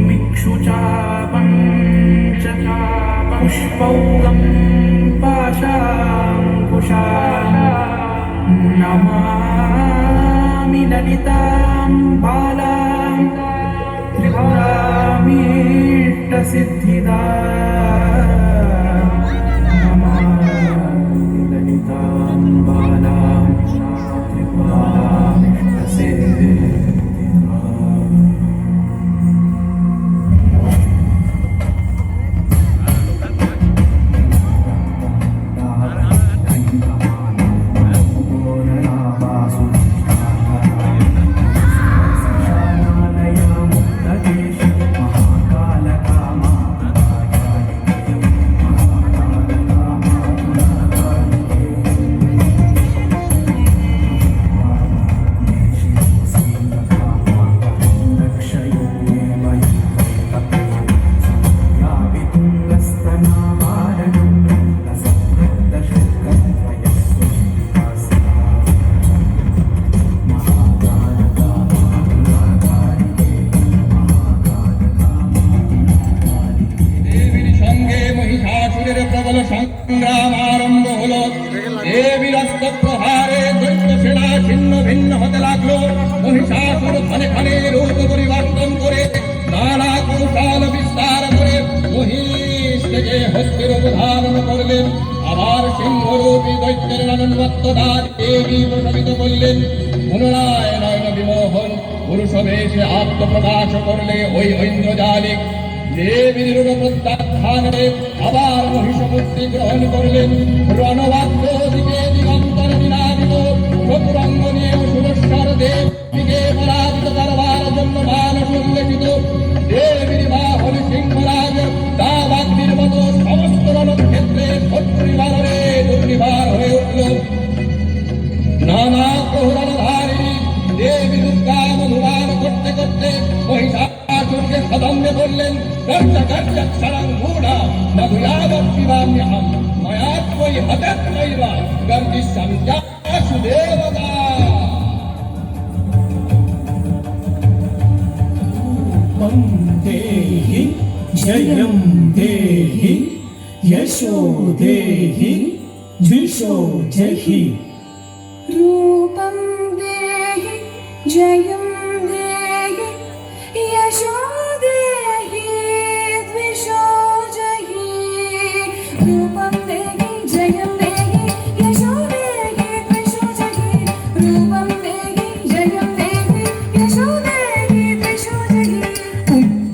हरिमिक्षुचापं च पुष्पौगं पाशाङ्कुशां नमामि ललितां बालां त्रिपुरामीष्टसिद्धिदां नमामि ललितां बालां त्रिपुरामीष्टसिद्धिदाम्। প্রবল সংগ্রাম আরম্ভ হলো। দেবীর অস্ত্র প্রহারে দৈত্য সেনা ছিন্ন ভিন্ন হতে লাগলো। মহিষাসুর ক্ষণে ক্ষণে রূপ পরিবর্তন করে নানা কৌশল বিস্তার করে মহিষ থেকে হস্তির ধারণ করলেন। আবার সিংহরূপী দৈত্যের নয়নমত্তদা দেবী প্রশমিত করলেন। পুনরায় নয়ন বিমোহন পুরুষ বেশে আত্মপ্রকাশ করলে ওই ঐন্দ্রজালিক দেবীর প্রত্যাখ্যানে আবার মহিষমূর্তি গ্রহণ করলেন। রণবাদ্য দিকে দিগন্তর নিনাদিত চতুরঙ্গ নিয়ে সুরেশ্বর দেবীকে পরাজিত করবার জন্য মানস উল্লেখিত দেবীর বাহন সিংহরাজ দাবাগ্নির মতো সমস্ত রণক্ষেত্রে শত্রু নিবারণে দুর্নিবার হয়ে উঠল। নানা প্রহরণধারিণী দেবী দুর্গা মধুবান করতে করতে মহিষাসুরকে সদম্বে বললেন, গর্জ গর্জ সরঙ্গুণা মধুয়াবপিবাম্যহম ময়াত্মৈ হতত্রৈব গর্জিষ্যাম্যাসু দেবতা। দেহি জয়ং দেহি যশো দেহি যশো জহি रूपं देहि जयं देहि यशो देहि द्विषो जहि। रूपं देहि जयं देहि यशो देहि द्विषो जहि। रूपं देहि जयं देहि यशो देहि द्विषो जहि।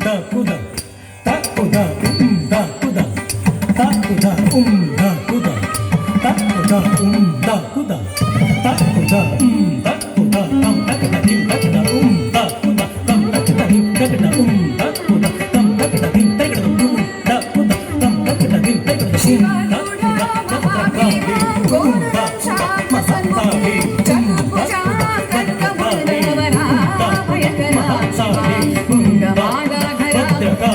da kuda ta kuda da kuda ta kuda da kuda ta kuda da kuda ta kuda da kuda tam ta kuda dim ta kuda da kuda tam ta kuda dim ta kuda da kuda tam ta kuda dim ta kuda da kuda tam ta kuda dim ta kuda shim ta kuda ta kuda ga dim da kuda ma sa ta he चतुर्भुजा कनकवदनवरा भयकरा मुण्डमालाधरा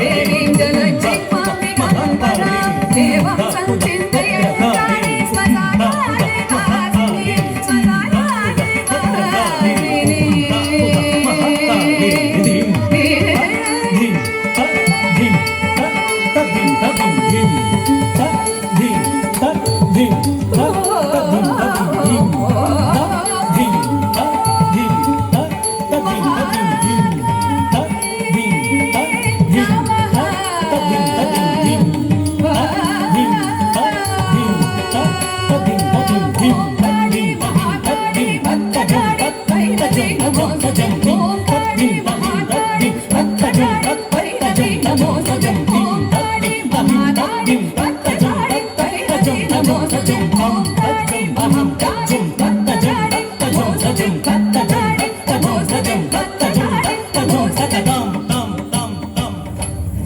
देवीं जलज्जिह्वामिकान्तरा देवं सञ्चिन्तयन्तानि स्वसाराणि वासिनि स्वसाराणि वासिनि।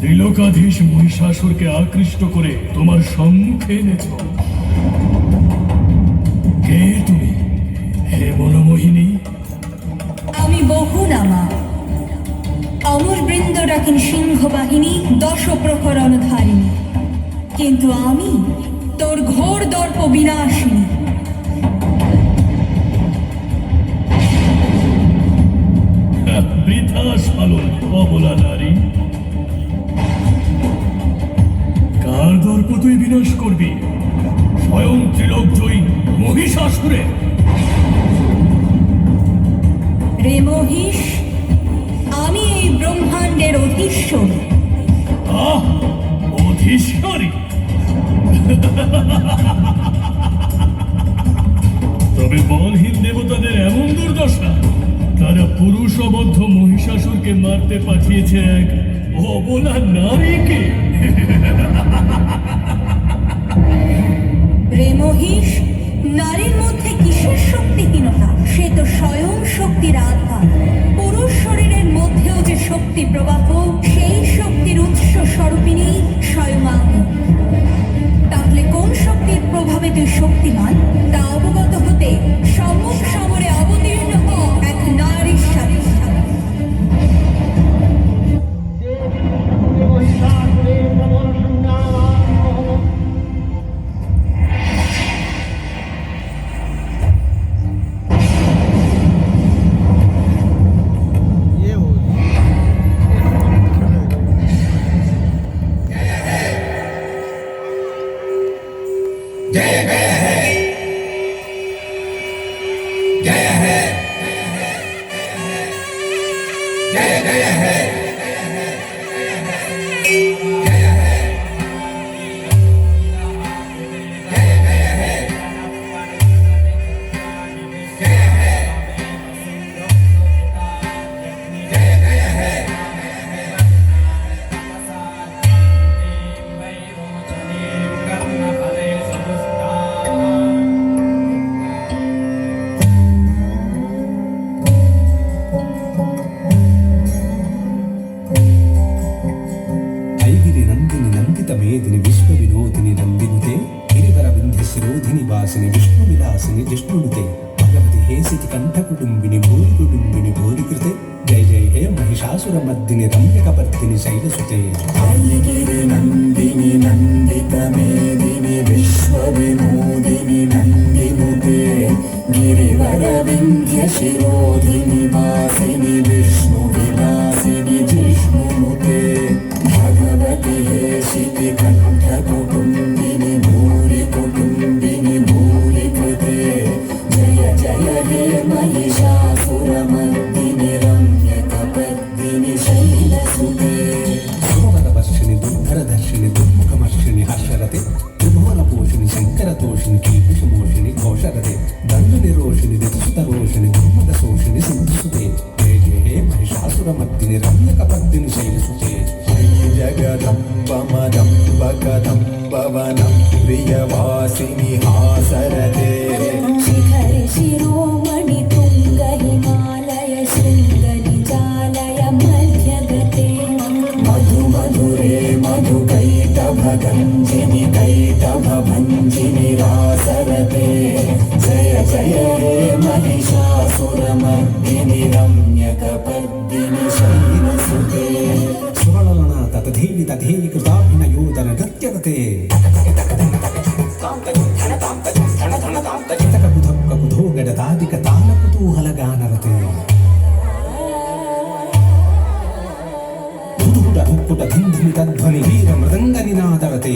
ত্রিলোকাধীশ মহিষাসুরকে আকৃষ্ট করে তোমার সম্মুখে এনেছ। কে তুমি হে মনোমোহিনী? আমি বহুনামা, অমর বৃন্দ ডাকেন সিংহ বাহিনী, দশ প্রহরণ ধারিণী। কিন্তু আমি তোর ঘোর দর্প বিনাশিনী। বৃথা সালন অবলা নারী। কার দর্প তুই বিনাশ করবি? স্বয়ং ত্রিলোক জয়ী মহিষাসুরে। রে মহিষ, আমি এই ব্রহ্মাণ্ডের অধীশ্বর। আহ, অধীশ্বরী! তবে বলহীন দেবতাদের এমন দুর্দশা, তারা পুরুষবদ্ধ মহিষাসুরকে মারতে পাঠিয়েছে এক অবলা নারীকে। রে মহিষ, নারীর মধ্যে কিসের শক্তিহীনতা? সে তো স্বয়ং শক্তির আধার। পুরুষ শরীরের মধ্যেও যে শক্তি প্রবাহ, সেই শক্তির উৎস স্বরূপিণী স্বয়ং আমি। তাহলে কোন শক্তির প্রভাবে তুই শক্তিমান তা অবগত হতে সম্মুখ সমরে অবতীর্ণ হ এক নারীর সাথে। మేదిని విశ్వ వినోదిని నందినుతే గిరివర వింధ్య శిరోధిని వాసిని విష్ణు విలాసిని జిష్ణునుతే భగవతి హేసితి కంఠ కుటుంబిని భూరి కుటుంబిని భూరి కృతే జయ జయ హే మహిషాసుర మర్దిని రమ్యకపర్దిని శైలసుతే గిరి నందిని నందిత మేదిని విశ్వ వినోదిని నందినుతే గిరివర వింధ్య శిరోధిని వాసిని విష్ణు విలాసిని జిష్ణునుతే భగవతి హేసితి కంఠ కుటుంబిని భూరి కుటుంబిని భూరి కృతే జయ జయ హే మహిషాసురమర్దిని రమ్యకపర్దిని శైలసుతే సోమరవర్షిణి దుర్ధరదర్శిని దుర్ముఖమర్షిణి హర్షరతే త్రిభువన పోషిణి శంకరతోషిణి కీపుషమోషిణి ఘోషరతే దండుని రోషిణి దితుసుత రోషిణి దుర్మద శోషిణి సింధుసుతే జయ జయ హే మహిషాసురమర్దిని రమ్యకపర్దిని శైలసుతే జగదంబమదంబకదంబవనం ప్రియవాసిని హాసరతే శిఖరి శిరోమణి తుంగ హిమాలయ శృంగ నిజాలయ మధ్యగతే మధు మధురే మధు కైటభ గంజిని కైటభ భంజిని రాసరతే జయ జయ హే మహిషాసురమర్దిని రమ్యకపర్దిని శైలసుతే స్వరలన తథేవి తథేవి కృతాభినయోదన నృత్యవతే కుధో గడతాదిక తాన కుతూహలగానరతే ధుధుడ ధుక్కుట ధింధిమి తధ్వని వీర మృదంగ నినాదరతే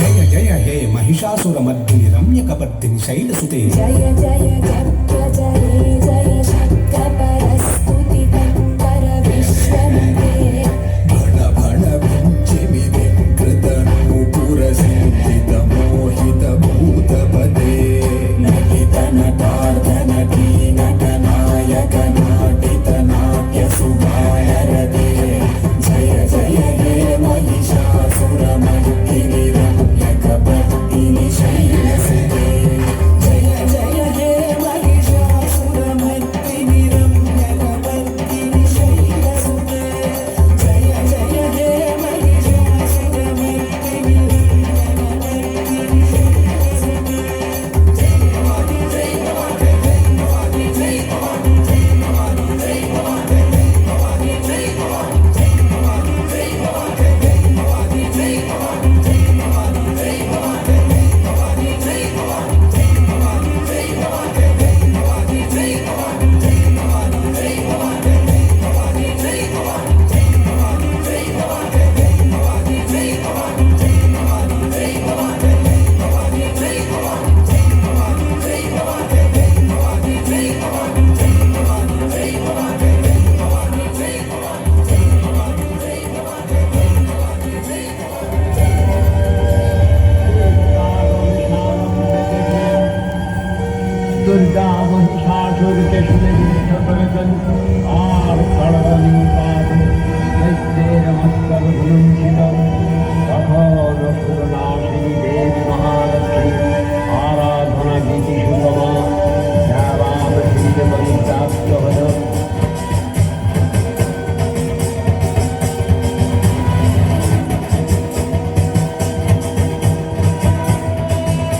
జయ జయ హే మహిషాసురమర్దిని రమ్యకపర్దిని శైలసుతే జయ జయ జయ జయ జయ శక్రప